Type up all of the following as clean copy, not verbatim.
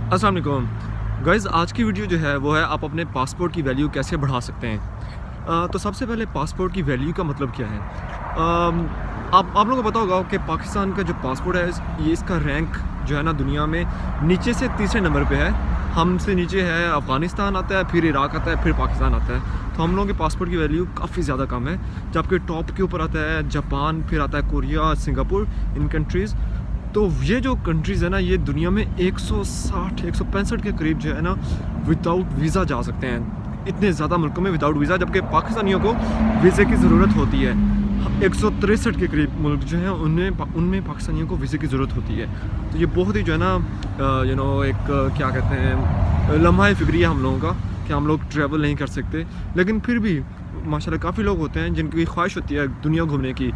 अस्सलाम वालेकुम गाइज़, आज की वीडियो जो है वो है आप अपने पासपोर्ट की वैल्यू कैसे बढ़ा सकते हैं। तो सबसे पहले पासपोर्ट की वैल्यू का मतलब क्या है। आप लोगों को पता होगा कि पाकिस्तान का जो पासपोर्ट है ये इसका रैंक जो है ना दुनिया में नीचे से तीसरे नंबर पे है। हमसे नीचे है अफ़गानिस्तान आता है, फिर इराक आता है, फिर पाकिस्तान आता है। तो हम लोगों के पासपोर्ट की वैल्यू काफ़ी ज़्यादा कम है, जबकि टॉप के ऊपर आता है जापान, फिर आता है कोरिया, सिंगापुर, इन कंट्रीज़। तो ये जो कंट्रीज़ है ना ये दुनिया में 160-165 के करीब जो है ना विदाउट वीज़ा जा सकते हैं। इतने ज़्यादा मुल्कों में विदाउट वीज़ा, जबकि पाकिस्तानियों को वीज़े की ज़रूरत होती है। 163 के करीब मुल्क जो हैं उनमें पाकिस्तानियों को वीज़े की ज़रूरत होती है। तो ये बहुत ही जो है ना एक क्या कहते हैं लम्हा फ़िक्री है हम लोगों का कि हम लोग ट्रैवल नहीं कर सकते। लेकिन फिर भी माशाल्लाह काफ़ी लोग होते हैं जिनकी ख्वाहिश होती है दुनिया घूमने की।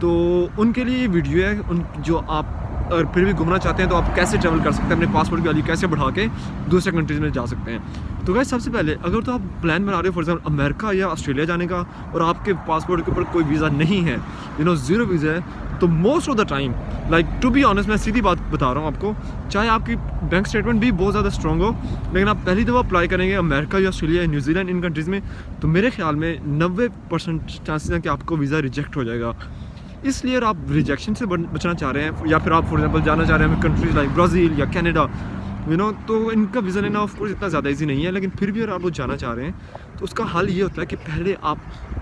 तो उनके लिए ये वीडियो है, उन जो आप और फिर भी घूमना चाहते हैं तो आप कैसे ट्रैवल कर सकते हैं, अपने पासपोर्ट की वैल्यू कैसे बढ़ा के दूसरे कंट्रीज़ में जा सकते हैं। तो गाइस, सबसे पहले अगर तो आप प्लान बना रहे हो फॉर एग्जाम्पल अमेरिका या ऑस्ट्रेलिया जाने का और आपके पासपोर्ट के ऊपर कोई वीज़ा नहीं है, ज़ीरो वीज़ा है, तो most of the time to be honest मैं सीधी बात बता रहा हूँ आपको, चाहे आपकी बैंक स्टेटमेंट भी बहुत ज़्यादा स्ट्रॉन्ग हो, लेकिन आप पहली दफ़ा अप्लाई करेंगे अमेरिका या ऑस्ट्रेलिया या न्यूजीलैंड इन कंट्रीज़ में, तो मेरे ख्याल में 90% चांसेस हैं कि आपको वीज़ा रिजेक्ट हो जाएगा। इसलिए अगर आप रिजेक्शन से बचना चाह रहे हैं या फिर आप फॉर एग्जांपल जाना चाह रहे हैं कंट्रीज़ लाइक ब्राज़ील या कनाडा, तो इनका वीज़ा लेना ऑफ कोर्स इतना ज़्यादा इजी नहीं है। लेकिन फिर भी अगर आप लोग जाना चाह रहे हैं तो उसका हल ये होता है कि पहले आप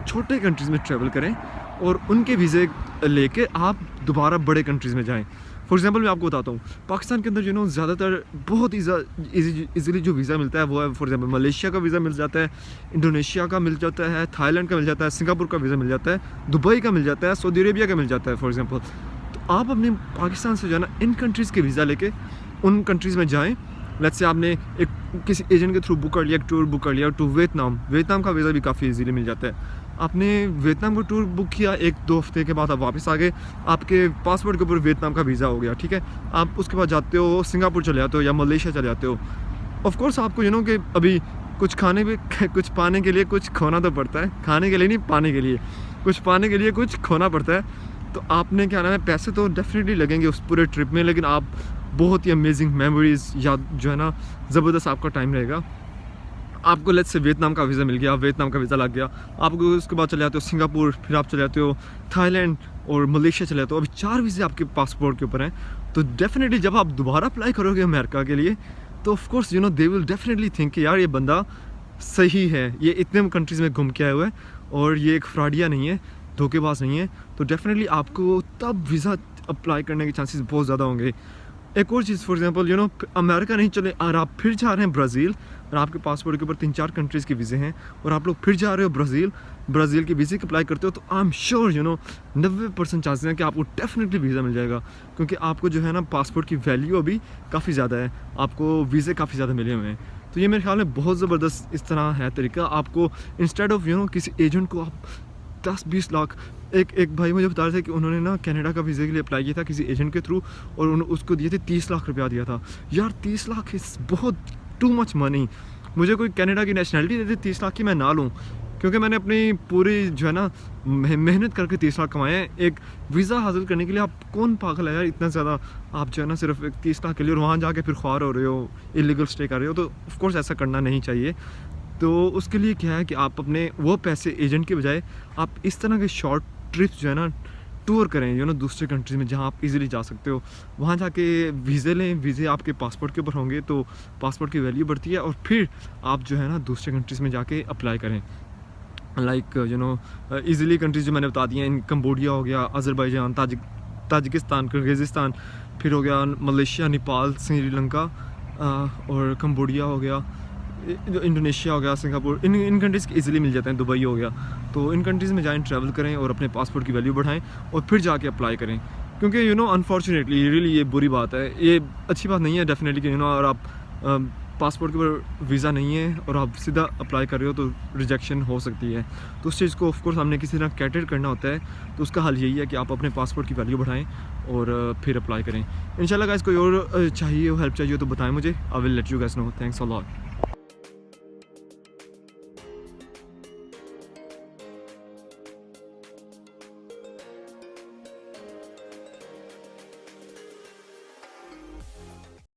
छोटे कंट्रीज़ में ट्रैवल करें और उनके वीज़े लेके आप दोबारा बड़े कंट्रीज़ में जाएँ। फॉर एग्जांपल मैं आपको बताता हूँ, पाकिस्तान के अंदर ज़्यादातर बहुत ईज़िली जो वीज़ा मिलता है वो है फॉर एग्जांपल मलेशिया का वीज़ा मिल जाता है, इंडोनेशिया का मिल जाता है, थाईलैंड का मिल जाता है, सिंगापुर का वीज़ा मिल जाता है, दुबई का मिल जाता है, सऊदी अरेबिया का मिल जाता है फॉर एग्जांपल। तो आप अपने पाकिस्तान से जो है ना इन कंट्रीज़ के वीज़ा लेके उन कंट्रीज़ में जाएँ। लेट्स से आपने एक किसी एजेंट के थ्रू बुक कर लिया, एक टूर बुक कर लिया टू वियतनाम का वीज़ा भी काफ़ी ईज़िली मिल जाता है। आपने वियतनाम का टूर बुक किया, 1-2 हफ्ते के बाद आप वापस आ गए, आपके पासपोर्ट के ऊपर वियतनाम का वीज़ा हो गया, ठीक है। आप उसके बाद जाते हो सिंगापुर चले जाते हो या मलेशिया चले जाते हो। ऑफ कोर्स आपको कि अभी कुछ खाने पे कुछ पाने के लिए कुछ खोना तो पड़ता है, खाने के लिए नहीं पाने के लिए, कुछ पाने के लिए कुछ खोना पड़ता है। तो आपने क्या नाम है, पैसे तो डेफिनेटली लगेंगे उस पूरे ट्रिप में, लेकिन आप बहुत ही अमेजिंग मेमोरीज़ या जो है ना ज़बरदस्त आपका टाइम रहेगा। आपको लेट्स से वियतनाम का वीज़ा मिल गया, वियतनाम का वीज़ा लग गया, आपको उसके बाद चले जाते हो सिंगापुर, फिर आप चले जाते हो थाईलैंड और मलेशिया चले जाते हो। अभी 4 वीज़े आपके पासपोर्ट के ऊपर हैं। तो डेफिनेटली जब आप दोबारा अप्लाई करोगे अमेरिका के लिए तो of course they will definitely think कि यार ये बंदा सही है, ये इतने कंट्रीज़ में घूम के आया हुआ है और ये एक फ्रॉडिया नहीं है, धोखेबाज नहीं है। तो डेफिनेटली आपको तब वीज़ा अप्लाई करने के चांसेस बहुत ज़्यादा होंगे। एक और चीज़ फॉर एग्जांपल अमेरिका नहीं चले और आप फिर जा रहे हैं ब्राज़ील और आपके पासपोर्ट के ऊपर 3-4 कंट्रीज़ के वीज़े हैं और आप लोग फिर जा रहे हो ब्राज़ील के वीज़े के अप्लाई करते हो, तो आई एम श्योर 90% चांसेस हैं कि आपको डेफिनेटली वीज़ा मिल जाएगा, क्योंकि आपको जो है ना पासपोर्ट की वैल्यू अभी काफ़ी ज़्यादा है, आपको वीज़े काफ़ी ज़्यादा मिले हुए हैं। तो ये मेरे ख्याल में बहुत ज़बरदस्त इस तरह है तरीका। आपको इंस्टेड ऑफ किसी एजेंट को आप 10-20 लाख, एक भाई मुझे बता रहे थे कि उन्होंने ना कनाडा का वीज़े के लिए अप्लाई किया था किसी एजेंट के थ्रू और उसको दिए थे 30 लाख रुपया दिया था। यार 30 लाख इज़ बहुत टू मच मनी। मुझे कोई कनाडा की नेशनलिटी देते 30 लाख की मैं ना लूँ, क्योंकि मैंने अपनी पूरी जो है ना मेहनत करके 30 लाख कमाए हैं। एक वीज़ा हासिल करने के लिए आप कौन पागल है यार, इतना ज़्यादा आप जो है ना सिर्फ 30 लाख के लिए और वहाँ जाके फिर ख्वार हो रहे हो, इलीगल स्टे कर रहे हो, तो ऑफकोर्स ऐसा करना नहीं चाहिए। तो उसके लिए क्या है कि आप अपने वो पैसे एजेंट के बजाय आप इस तरह के शॉर्ट ट्रिप्स जो है ना टूर करें दूसरे कंट्रीज़ में जहाँ आप इजीली जा सकते हो। वहाँ जाके वीज़े लें, वीज़े आपके पासपोर्ट के ऊपर होंगे तो पासपोर्ट की वैल्यू बढ़ती है और फिर आप जो है ना दूसरे कंट्रीज़ में जाके अप्लाई करें। ईज़िली कंट्रीज़ जो मैंने बता दी हैं, इन कंबोडिया हो गया, अज़रबैजान, ताजिकिस्तान, किर्गिज़स्तान, फिर हो गया मलेशिया, नेपाल, श्रीलंका और कंबोडिया हो गया, इंडोनेशिया हो गया, सिंगापुर, इन कंट्रीज़ के ईज़िली मिल जाते हैं, दुबई हो गया। तो इन कंट्रीज़ में जाएँ, ट्रैवल करें और अपने पासपोर्ट की वैल्यू बढ़ाएं और फिर जाके अप्लाई करें, क्योंकि अनफॉर्चुनेटली रियली ये बुरी बात है, ये अच्छी बात नहीं है डेफिनेटली कि और आप पासपोर्ट के ऊपर वीज़ा नहीं है और आप सीधा अप्लाई कर रहे हो तो रिजेक्शन हो सकती है। तो उस चीज़ को ऑफ कोर्स हमने किसी तरह कैटर करना होता है। तो उसका हल यही है कि आप अपने पासपोर्ट की वैल्यू बढ़ाएं और फिर अप्लाई करें। इंशाल्लाह गाइस, कोई और चाहिए हो, हेल्प चाहिए हो तो बताएं मुझे, I will let you guys know. Thanks a lot.